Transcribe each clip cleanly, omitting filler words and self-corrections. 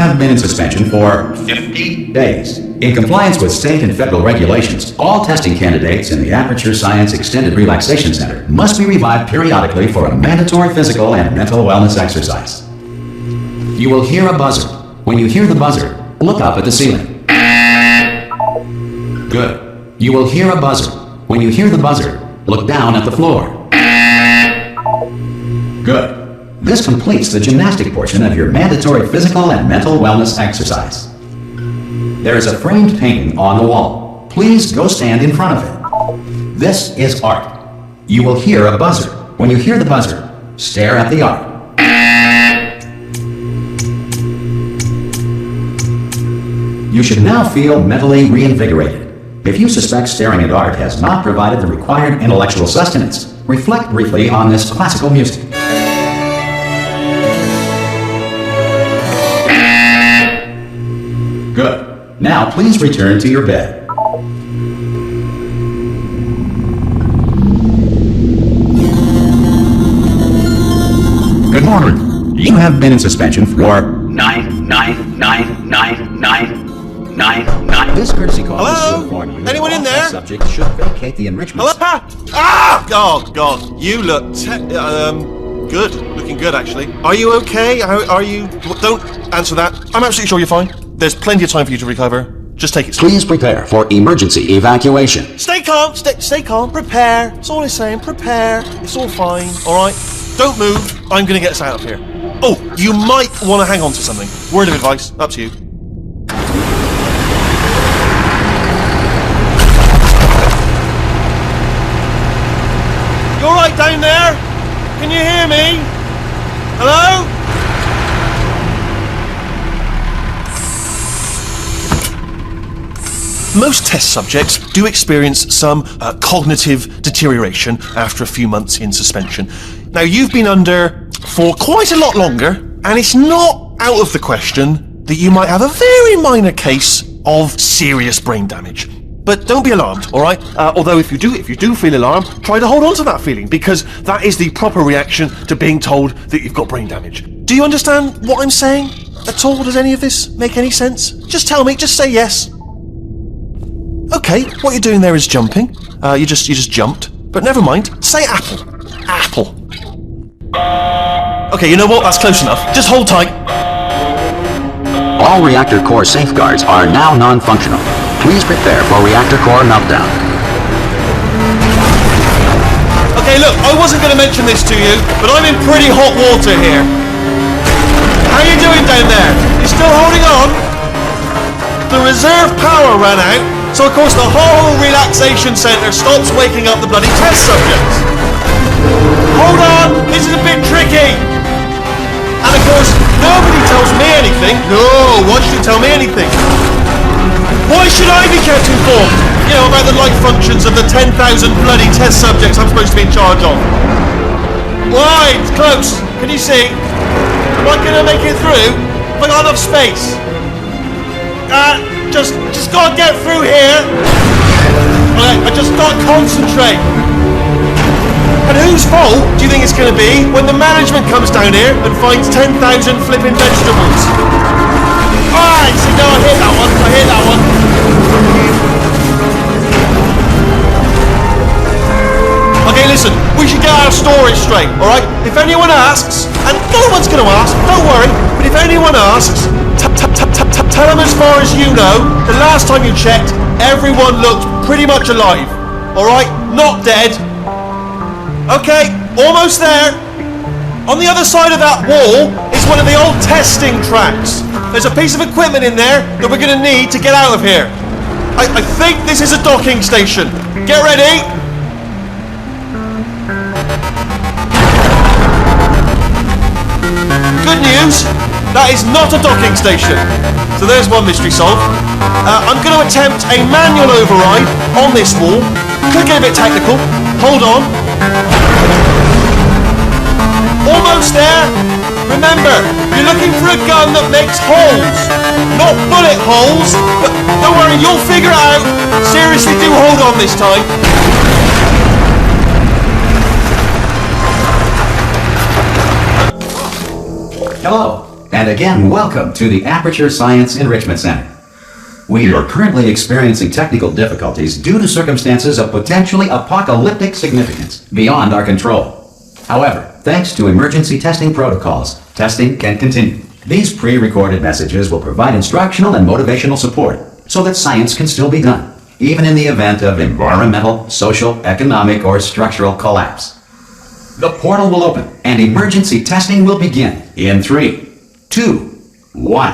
have been in suspension for 50 days. In compliance with state and federal regulations, all testing candidates in the Aperture Science Extended Relaxation Center must be revived periodically for a mandatory physical and mental wellness exercise. You will hear a buzzer. When you hear the buzzer, look up at the ceiling. Good. You will hear a buzzer. When you hear the buzzer, look down at the floor. Good. This completes the gymnastic portion of your mandatory physical and mental wellness exercise. There is a framed painting on the wall. Please go stand in front of it. This is art. You will hear a buzzer. When you hear the buzzer, stare at the art. You should now feel mentally reinvigorated. If you suspect staring at art has not provided the required intellectual sustenance, reflect briefly on this classical music. Good. Now please return to your bed. Good morning. You have been in suspension for 9999999. This courtesy call is to inform you. Anyone in there? Subject should vacate the enrichment. Hello? Ah! Oh God! You look good. Looking good, actually. Are you okay? Are you? Don't answer that. I'm absolutely sure you're fine. There's plenty of time for you to recover. Just take it slow. Please prepare for emergency evacuation. Stay calm. Stay calm. Prepare. That's all I'm saying. Prepare. It's all fine. All right. Don't move. I'm gonna get us out of here. Oh, you might want to hang on to something. Word of advice. Up to you. You all right down there? Can you hear me? Hello? Most test subjects do experience some cognitive deterioration after a few months in suspension. Now, you've been under for quite a lot longer, and it's not out of the question that you might have a very minor case of serious brain damage. But don't be alarmed, all right? Although if you do feel alarmed, try to hold on to that feeling, because that is the proper reaction to being told that you've got brain damage. Do you understand what I'm saying at all? Does any of this make any sense? Just tell me, just say yes. Okay, what you're doing there is jumping. You just jumped. But never mind, say apple. Apple. Okay, you know what? That's close enough. Just hold tight. All reactor core safeguards are now non-functional. Please prepare for reactor core meltdown. Okay, look, I wasn't going to mention this to you, but I'm in pretty hot water here. How you doing down there? You still holding on? The reserve power ran out, so of course the whole relaxation centre stops waking up the bloody test subjects. Hold on, this is a bit tricky. And of course, nobody tells me anything. No, why should you tell me anything? Why should I be kept informed? You know, about the life functions of the 10,000 bloody test subjects I'm supposed to be in charge of. Why? It's close. Can you see? Am I going to make it through? Have I got enough space? Just gotta get through here. Okay, I just gotta concentrate. And whose fault do you think it's gonna be when the management comes down here and finds 10,000 flipping vegetables? Alright, so no, I hear that one. Okay, listen, we should get our story straight, alright? If anyone asks, and no one's gonna ask, don't worry, but if anyone asks, tell them as far as you know, the last time you checked, everyone looked pretty much alive. Alright? Not dead. Okay, almost there. On the other side of that wall is one of the old testing tracks. There's a piece of equipment in there that we're going to need to get out of here. I think this is a docking station. Get ready. Good news. That is not a docking station. So there's one mystery solved. I'm going to attempt a manual override on this wall. Could get a bit technical. Hold on. Almost there. Remember, you're looking for a gun that makes holes. Not bullet holes. But don't worry, you'll figure it out. Seriously, do hold on this time. Hello. And again, welcome to the Aperture Science Enrichment Center. We are currently experiencing technical difficulties due to circumstances of potentially apocalyptic significance beyond our control. However, thanks to emergency testing protocols, testing can continue. These pre-recorded messages will provide instructional and motivational support so that science can still be done, even in the event of environmental, social, economic, or structural collapse. The portal will open and emergency testing will begin in 3, 2, 1.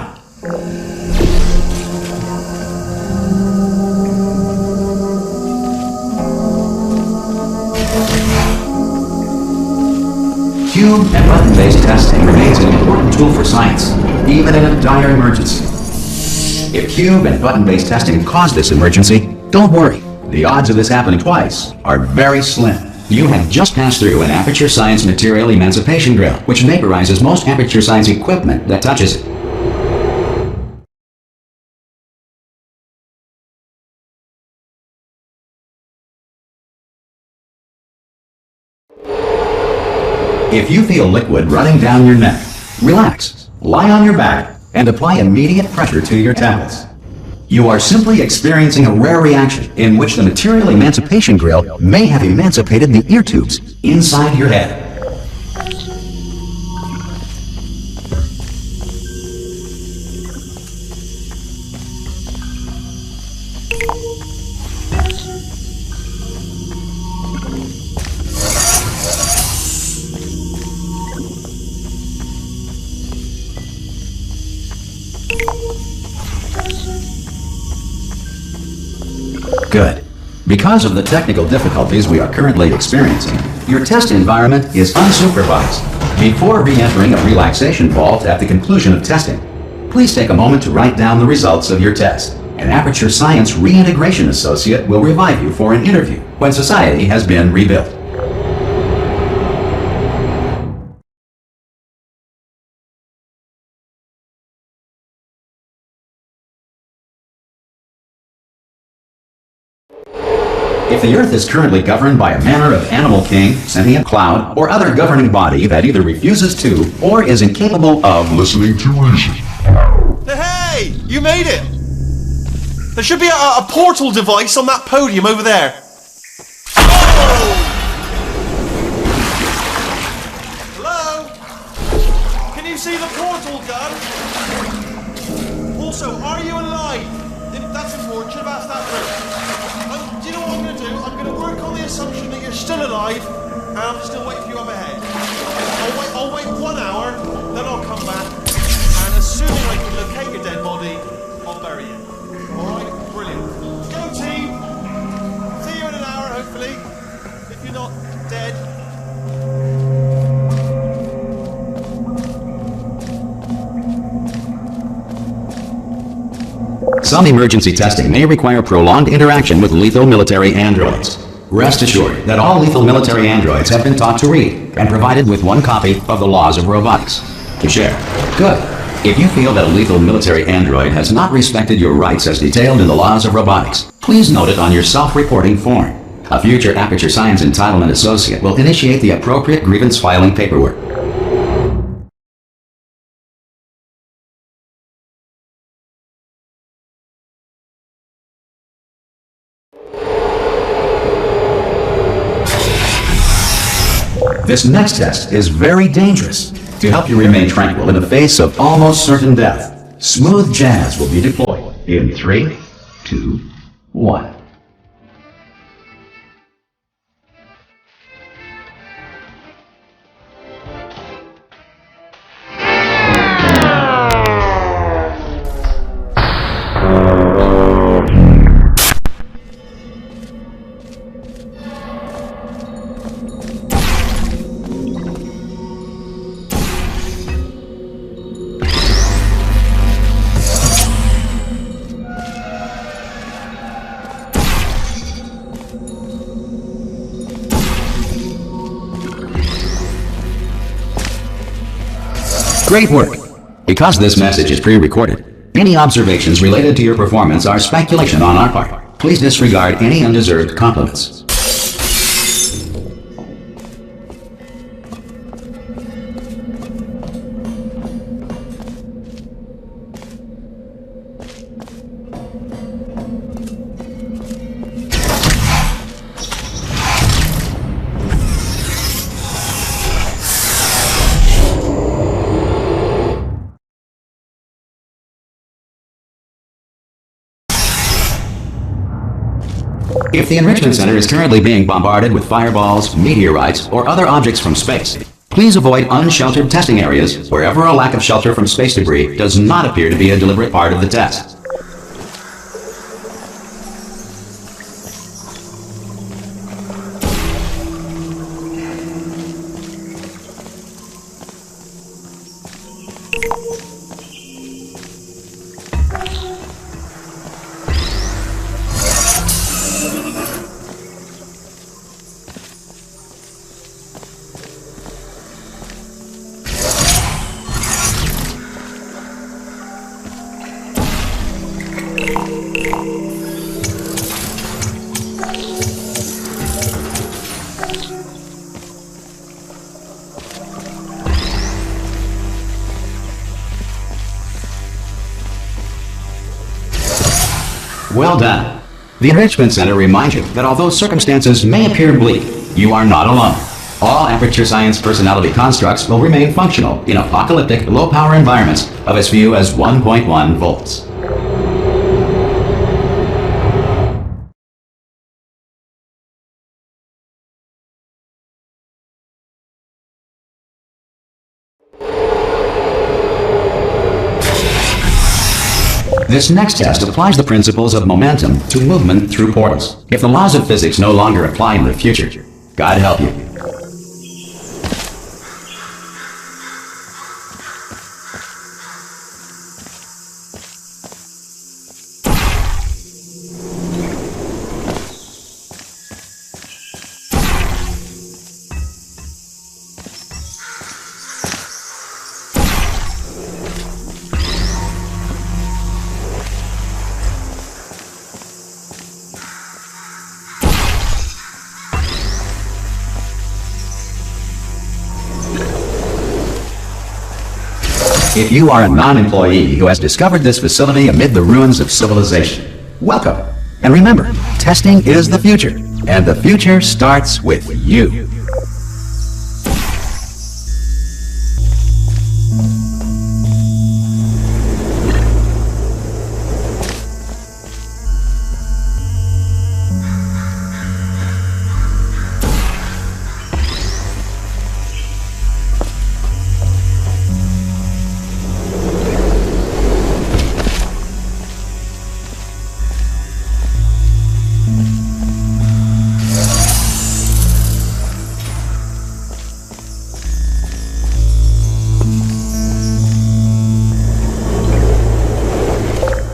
Cube and button-based testing remains an important tool for science, even in a dire emergency. If cube and button-based testing caused this emergency, don't worry. The odds of this happening twice are very slim. You have just passed through an Aperture Science material emancipation drill, which vaporizes most Aperture Science equipment that touches it. If you feel liquid running down your neck, relax, lie on your back, and apply immediate pressure to your temples. You are simply experiencing a rare reaction in which the material emancipation grill may have emancipated the ear tubes inside your head. Good. Because of the technical difficulties we are currently experiencing, your test environment is unsupervised. Before re-entering a relaxation vault at the conclusion of testing, please take a moment to write down the results of your test. An Aperture Science Reintegration Associate will revive you for an interview when society has been rebuilt. If the Earth is currently governed by a manner of animal king, sentient cloud, or other governing body that either refuses to or is incapable of listening to reason. Hey! You made it! There should be a portal device on that podium over there. Oh! Hello? Can you see the portal gun? Also, are you alive? That's important. Should have asked that first. Do you know what I'm going to do? I'm going to work on the assumption that you're still alive, and I'm still waiting for you up ahead. I'll wait 1 hour, then I'll come back, and as soon as I can locate your dead body, I'll bury you. Alright? Brilliant. Go team! See you in an hour, hopefully. If you're not dead. Some emergency testing may require prolonged interaction with lethal military androids. Rest assured that all lethal military androids have been taught to read and provided with 1 copy of the Laws of Robotics to share. Good. If you feel that a lethal military android has not respected your rights as detailed in the Laws of Robotics, please note it on your self-reporting form. A future Aperture Science Entitlement Associate will initiate the appropriate grievance filing paperwork. This next test is very dangerous. To help you remain tranquil in the face of almost certain death, smooth jazz will be deployed in 3, 2, 1. Great work! Because this message is pre-recorded, any observations related to your performance are speculation on our part. Please disregard any undeserved compliments. If the Enrichment Center is currently being bombarded with fireballs, meteorites, or other objects from space, please avoid unsheltered testing areas wherever a lack of shelter from space debris does not appear to be a deliberate part of the test. Well done. The Enrichment Center reminds you that although circumstances may appear bleak, you are not alone. All Aperture Science personality constructs will remain functional in apocalyptic, low-power environments of as few as 1.1 volts. This next test applies the principles of momentum to movement through portals. If the laws of physics no longer apply in the future, God help you. If you are a non-employee who has discovered this facility amid the ruins of civilization, welcome. And remember, testing is the future, and the future starts with you.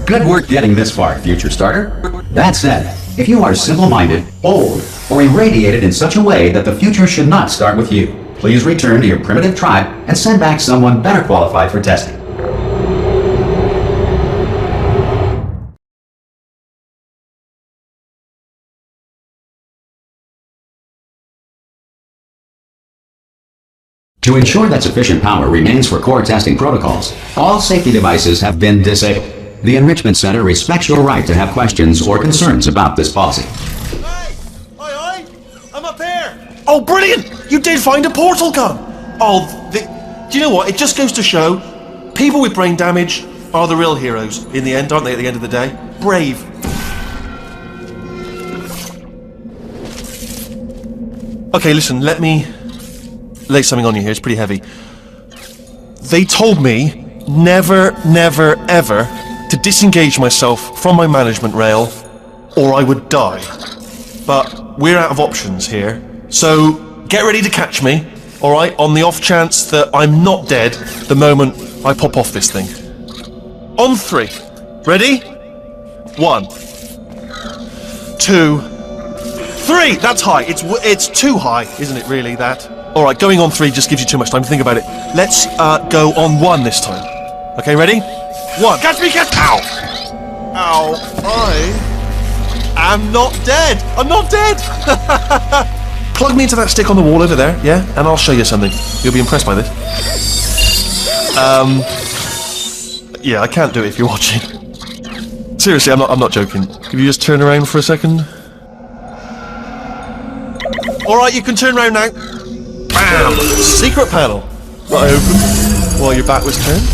Good work getting this far, future starter. That said, if you are simple-minded, old, or irradiated in such a way that the future should not start with you, please return to your primitive tribe and send back someone better qualified for testing. To ensure that sufficient power remains for core testing protocols, all safety devices have been disabled. The Enrichment Center respects your right to have questions or concerns about this policy. Hey! Aye, I'm up here! Oh, brilliant! You did find a portal gun! Oh, do you know what? It just goes to show, people with brain damage are the real heroes in the end, aren't they, at the end of the day? Brave. Okay, listen, let me lay something on you here. It's pretty heavy. They told me never, never, ever to disengage myself from my management rail, or I would die. But we're out of options here, so get ready to catch me, alright, on the off chance that I'm not dead the moment I pop off this thing. On 3. Ready? 1, 2, 3! That's high. It's too high, isn't it, really, that? Alright, going on 3 just gives you too much time to think about it. Let's go on 1 this time. Okay, ready? 1. Catch me, catch! Ow! Ow. I am not dead! I'm not dead! Plug me into that stick on the wall over there, yeah? And I'll show you something. You'll be impressed by this. Yeah, I can't do it if you're watching. Seriously, I'm not joking. Can you just turn around for a second? Alright, you can turn around now. Bam! Secret panel. That I opened while your back was turned.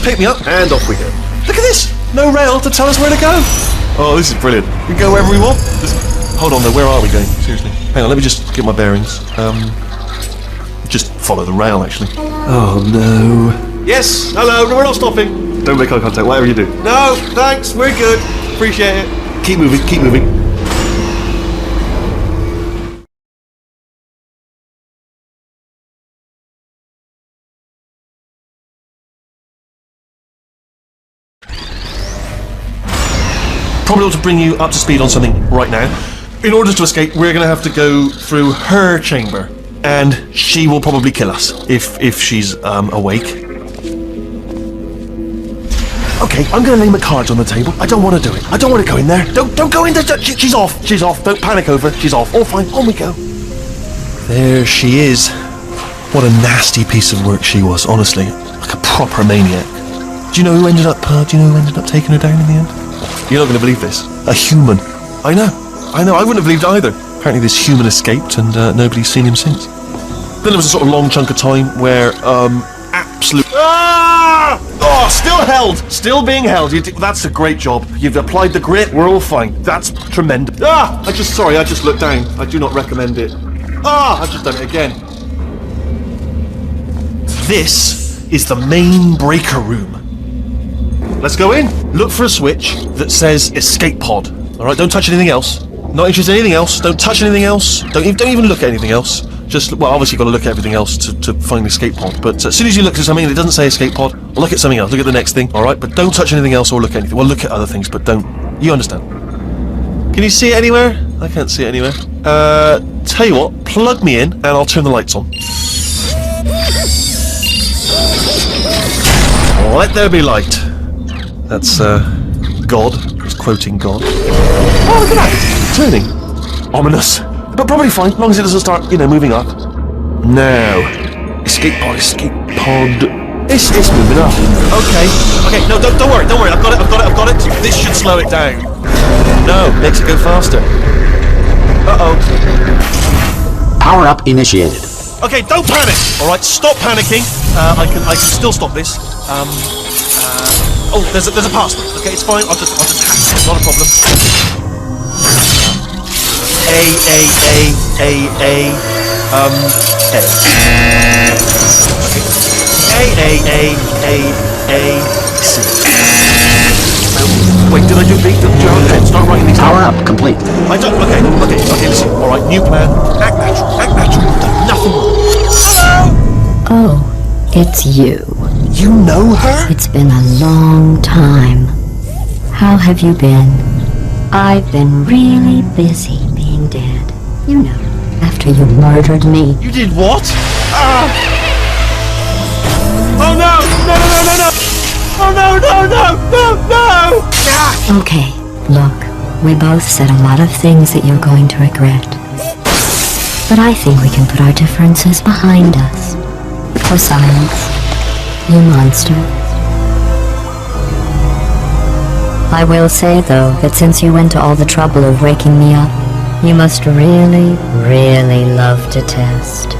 Pick me up, and off we go. Look at this! No rail to tell us where to go. Oh, this is brilliant. We can go wherever we want. Hold on though, where are we going? Seriously. Hang on, let me just get my bearings. Just follow the rail, actually. Oh no. Yes, hello, no, we're not stopping. Don't make eye contact, whatever you do. No, thanks, we're good. Appreciate it. Keep moving, keep moving. Probably ought to bring you up to speed on something right now. In order to escape, we're going to have to go through her chamber, and she will probably kill us if she's awake. Okay, I'm going to lay my cards on the table. I don't want to do it. I don't want to go in there. Don't go in there. She's off. She's off. Don't panic over. She's off. All fine. On we go. There she is. What a nasty piece of work she was. Honestly, like a proper maniac. Do you know who ended up? Taking her down in the end? You're not going to believe this. A human. I know. I wouldn't have believed either. Apparently this human escaped and nobody's seen him since. Then there was a sort of long chunk of time where absolute... Ah! Oh, still held. Still being held. That's a great job. You've applied the grit. We're all fine. That's tremendous. Ah! I just looked down. I do not recommend it. Ah! I've just done it again. This is the main breaker room. Let's go in. Look for a switch that says escape pod. Alright, don't touch anything else. Not interested in anything else. Don't touch anything else. Don't even look at anything else. Just, well, obviously you've got to look at everything else to find the escape pod. But as soon as you look at something and it doesn't say escape pod, look at something else. Look at the next thing. Alright, but don't touch anything else or look at anything. Well, look at other things, but don't. You understand. Can you see it anywhere? I can't see it anywhere. Tell you what, plug me in and I'll turn the lights on. Let there be light. That's, God. He's quoting God. Oh, look at that! Turning. Ominous. But probably fine, as long as it doesn't start, moving up. Now. Escape pod. It's moving up. Okay, no, don't worry, I've got it. This should slow it down. No, makes it go faster. Uh-oh. Power up initiated. Okay, don't panic! Alright, stop panicking. I can still stop this. Oh, there's a password. Okay, it's fine. I'll just hack it. Not a problem. A. Okay. C. Wait, did I do B? Start writing these down. Power up complete. I don't. Okay. Listen. All right, new plan. Act natural. Nothing wrong. Hello. Oh, it's you. You know her? It's been a long time. How have you been? I've been really busy being dead. You know, after you murdered me. You did what? Oh no! Oh no! Okay, look, we both said a lot of things that you're going to regret. But I think we can put our differences behind us. For silence. You monster. I will say, though, that since you went to all the trouble of waking me up, you must really, really love to test.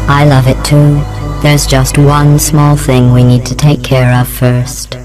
I love it too. There's just one small thing we need to take care of first.